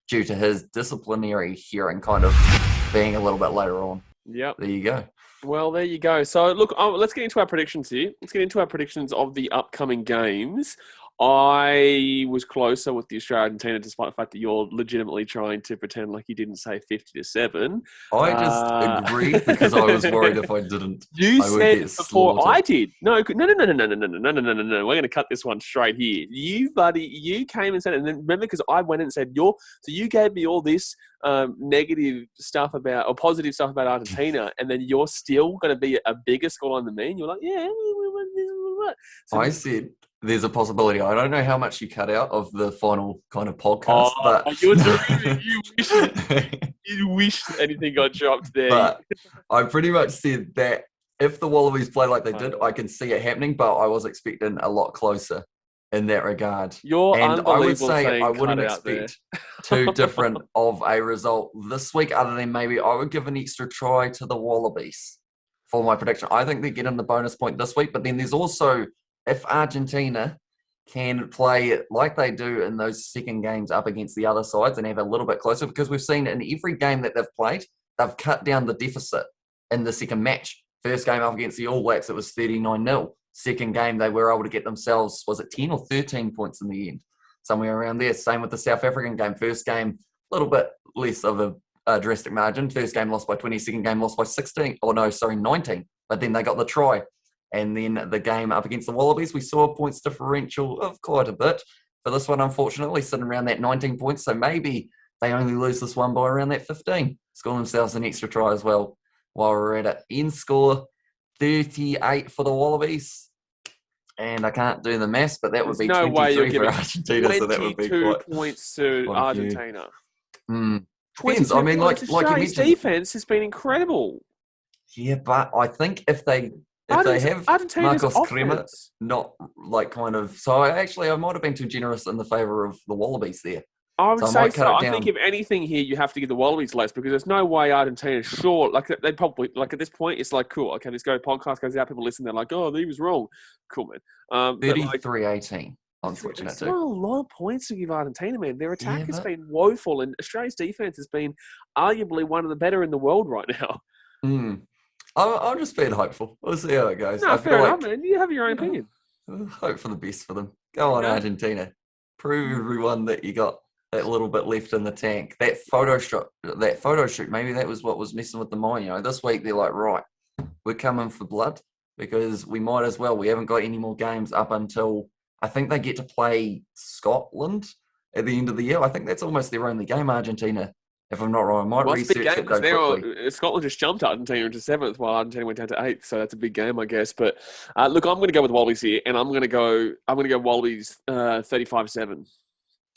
due to his disciplinary hearing kind of being a little bit later on. Yep. There you go. Well, there you go. So, look, let's get into our predictions here. Let's get into our predictions of the upcoming games. I was closer with the Australia-Argentina, despite the fact that you're legitimately trying to pretend like you didn't say 50-7. I just agreed because I was worried if I didn't. You I would said get before slaughtered. I did. No. We're going to cut this one straight here. You, buddy, you came and said it. And then remember, because I went and said, so you gave me all this negative stuff about, or positive stuff about Argentina, and then you're still going to be a bigger scoreline than me. And you're like, yeah. So I said there's a possibility. I don't know how much you cut out of the final kind of podcast, but you're dreaming. You wish anything got dropped there. But I pretty much said that if the Wallabies play like they did, I can see it happening, but I was expecting a lot closer in that regard. You're and I would unbelievable say I saying wouldn't cut out expect too different of a result this week, other than maybe I would give an extra try to the Wallabies for my prediction. I think they're getting the bonus point this week, but then there's also, if Argentina can play like they do in those second games up against the other sides and have a little bit closer, because we've seen in every game that they've played, they've cut down the deficit in the second match. First game up against the All Blacks, it was 39-0. Second game, they were able to get themselves, was it 10 or 13 points in the end? Somewhere around there. Same with the South African game. First game, a little bit less of a drastic margin. First game lost by 20, second game lost by 19. But then they got the try. And then the game up against the Wallabies, we saw a points differential of quite a bit. For this one, unfortunately, sitting around that 19 points. So maybe they only lose this one by around that 15. Score themselves an extra try as well while we're at it. End score, 38 for the Wallabies. And I can't do the maths, but that would be 23 for Argentina. So that would be 22 points to Argentina. Depends. I mean, like you mentioned, defense has been incredible. Yeah, but I think if they have Marcos Kremer, not like kind of... So I might have been too generous in the favour of the Wallabies there. I would say so. I think if anything here, you have to give the Wallabies less, because there's no way Argentina is sure. Like, they probably, like, at this point, it's like, cool, okay, let's go, podcast goes out, people listen, they're like, oh, he was wrong. Cool, man. 33-18, unfortunately. It's not a lot of points to give Argentina, man. Their attack has been woeful, and Australia's defence has been arguably one of the better in the world right now. I'm just being hopeful. We'll see how it goes. No, fair enough, man. You have your own opinion. Hope for the best for them. Go on, Argentina. Prove everyone that you got that little bit left in the tank. That photo shoot, maybe that was what was messing with the mind. You know, this week they're like, right, we're coming for blood because we might as well. We haven't got any more games up until I think they get to play Scotland at the end of the year. I think that's almost their only game, Argentina. If I'm not wrong, I might research it though quickly. Scotland just jumped Argentina into 7th while Argentina went down to 8th, so that's a big game, I guess. But look, I'm going to go with Wallabies here, and I'm going to go Wallabies 35-7.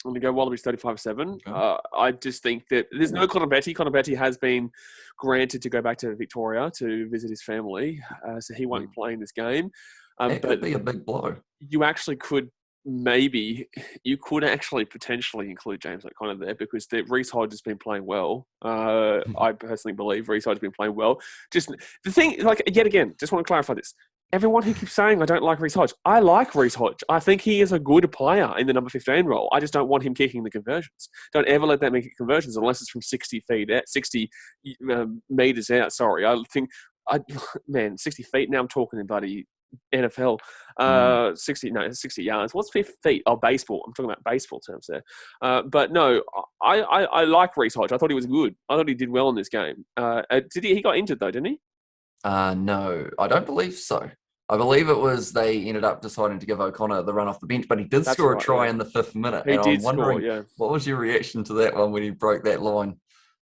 I'm going to go Wallabies 35-7. Okay. I just think that there's no Connor Betty. Connor Betty has been granted to go back to Victoria to visit his family, so he won't be playing this game. That could be a big blow. You actually could. Maybe you could actually potentially include James O'Connor there, because Reece Hodge has been playing well. I personally believe Reece Hodge has been playing well. Just the thing, like, yet again, just want to clarify this. Everyone who keeps saying I don't like Reece Hodge, I like Reece Hodge. I think he is a good player in the number 15 role. I just don't want him kicking the conversions. Don't ever let that make conversions unless it's from 60 meters out. Sorry, I think, 60 feet. Now I'm talking about NFL, 60 yards. What's 50 feet? Oh, baseball. I'm talking about baseball terms there. But no, I like Reece Hodge. I thought he was good. I thought he did well in this game. He got injured though, didn't he? No, I don't believe so. I believe it was they ended up deciding to give O'Connor the run off the bench, but he did score a try in the 5th minute. He did score. What was your reaction to that one when he broke that line?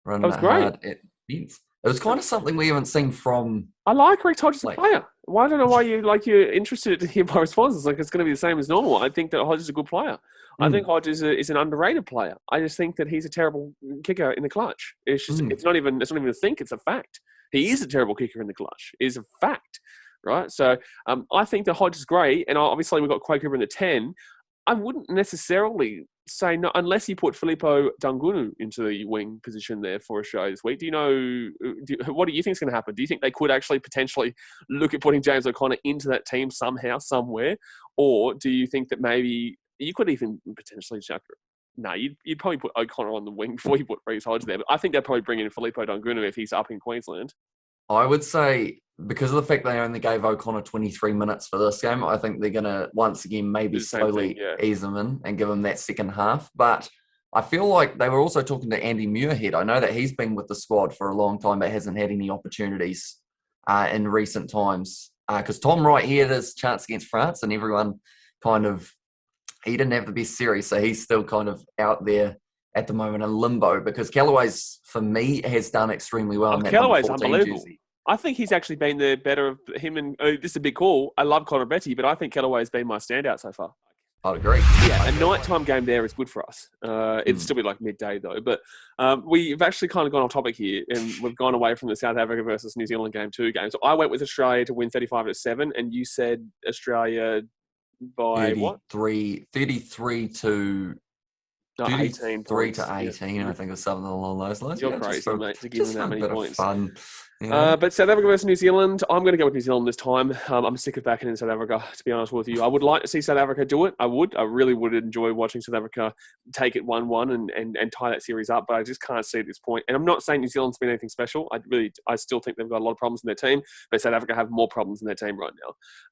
That was great. Hard at Bench. It was kind of something we haven't seen from... I like Reece Hodge as a player. Well, I don't know why you're interested to hear my responses. Like, it's going to be the same as normal. I think that Hodge is a good player. I think Hodge is an underrated player. I just think that he's a terrible kicker in the clutch. It's just it's not even a think. It's a fact. He is a terrible kicker in the clutch. It is a fact, right? So I think that Hodge is great, and obviously we've got Quay Cooper in the 10. I wouldn't necessarily say no, unless you put Filippo Dangunu into the wing position there for Australia this week. Do you know, what do you think is going to happen? Do you think they could actually potentially look at putting James O'Connor into that team somehow, somewhere? Or do you think that maybe you could even potentially chuck No, you'd probably put O'Connor on the wing before you put Reece Hodge there. But I think they'd probably bring in Filippo Dongunu if he's up in Queensland. I would say, because of the fact they only gave O'Connor 23 minutes for this game, I think they're going to, once again, maybe slowly ease him in and give him that second half. But I feel like they were also talking to Andy Muirhead. I know that he's been with the squad for a long time, but hasn't had any opportunities in recent times. Because Tom Wright, he had his chance against France, and everyone he didn't have the best series, so he's still kind of out there at the moment in limbo, because Callaway's, for me, has done extremely well. Callaway's unbelievable. Jersey. I think he's actually been the better of him, and this is a big call. I love Connor Betty, but I think Callaway's been my standout so far. I'd agree. Yeah, a nighttime game there is good for us. It'd still be like midday though. But we've actually kind of gone off topic here, and we've gone away from the South Africa versus New Zealand game 2 game. So I went with Australia to win 35-7, and you said Australia by 33 to 18 points. 18, I think, or something along those lines. You're crazy, mate, to give them that many points. Fun. But South Africa versus New Zealand, I'm going to go with New Zealand this time. I'm sick of backing in South Africa, to be honest with you. I would like to see South Africa do it. I really would enjoy watching South Africa take it 1-1 and tie that series up, but I just can't see at this point. And I'm not saying New Zealand's been anything special. I still think they've got a lot of problems in their team, but South Africa have more problems in their team right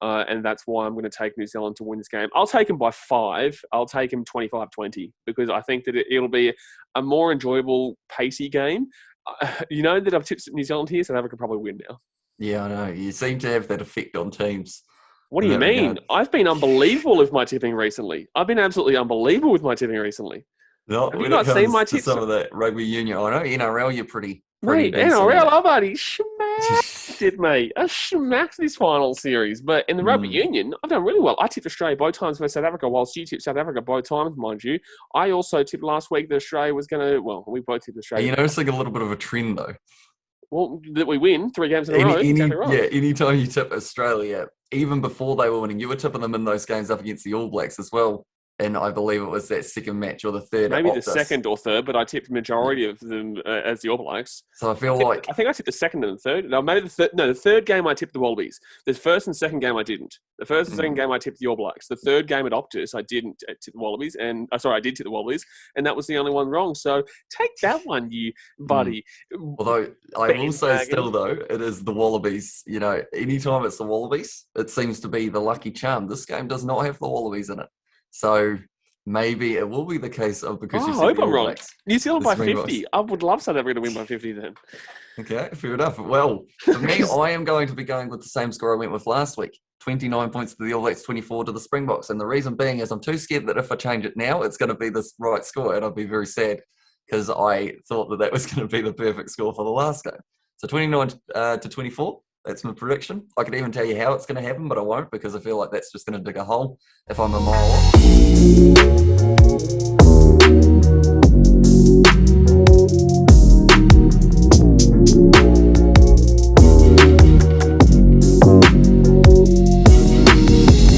now. And that's why I'm going to take New Zealand to win this game. I'll take them by 5. I'll take them 25-20, because I think that it'll be a more enjoyable, pacey game. You know that I've tipped New Zealand here, South Africa probably win now. Yeah, I know. You seem to have that effect on teams. What do you mean? Regard. I've been unbelievable with my tipping recently. I've been absolutely unbelievable with my tipping recently. No, have you not seen my tips? Some of the rugby union. I know NRL, you're pretty mate, NRL, I've already smacked it, mate. I smacked this final series. But in the rugby union, I've done really well. I tipped Australia both times versus South Africa, whilst you tipped South Africa both times, mind you. I also tipped last week that Australia was going to, well, we both tipped Australia. Are you noticing a little bit of a trend, though? Well, that we win 3 games in a row. Yeah, anytime you tip Australia, even before they were winning, you were tipping them in those games up against the All Blacks as well. And I believe it was that second match or the third. Maybe the second or third, but I tipped the majority of them as the All Blacks. So I think I tipped the second and the third. No, maybe the third. No, the third game I tipped the Wallabies. The first and second game I didn't. The first and second game I tipped the All Blacks. The third game at Optus I didn't tip the Wallabies, and I did tip the Wallabies, and that was the only one wrong. So take that one, you buddy. Although I will say still though, it is the Wallabies. You know, anytime it's the Wallabies, it seems to be the lucky charm. This game does not have the Wallabies in it, so. Maybe it will be the case of because you said I hope I'm wrong. Blacks, New Zealand by 50. I would love South Africa to win by 50 then. Okay, fair enough. Well, for me, I am going to be going with the same score I went with last week. 29 points to the All Blacks, 24 to the Springboks. And the reason being is I'm too scared that if I change it now, it's going to be this right score. And I'll be very sad because I thought that was going to be the perfect score for the last game. So 29 to 24. That's my prediction. I could even tell you how it's going to happen, but I won't because I feel like that's just going to dig a hole if I'm a mile off.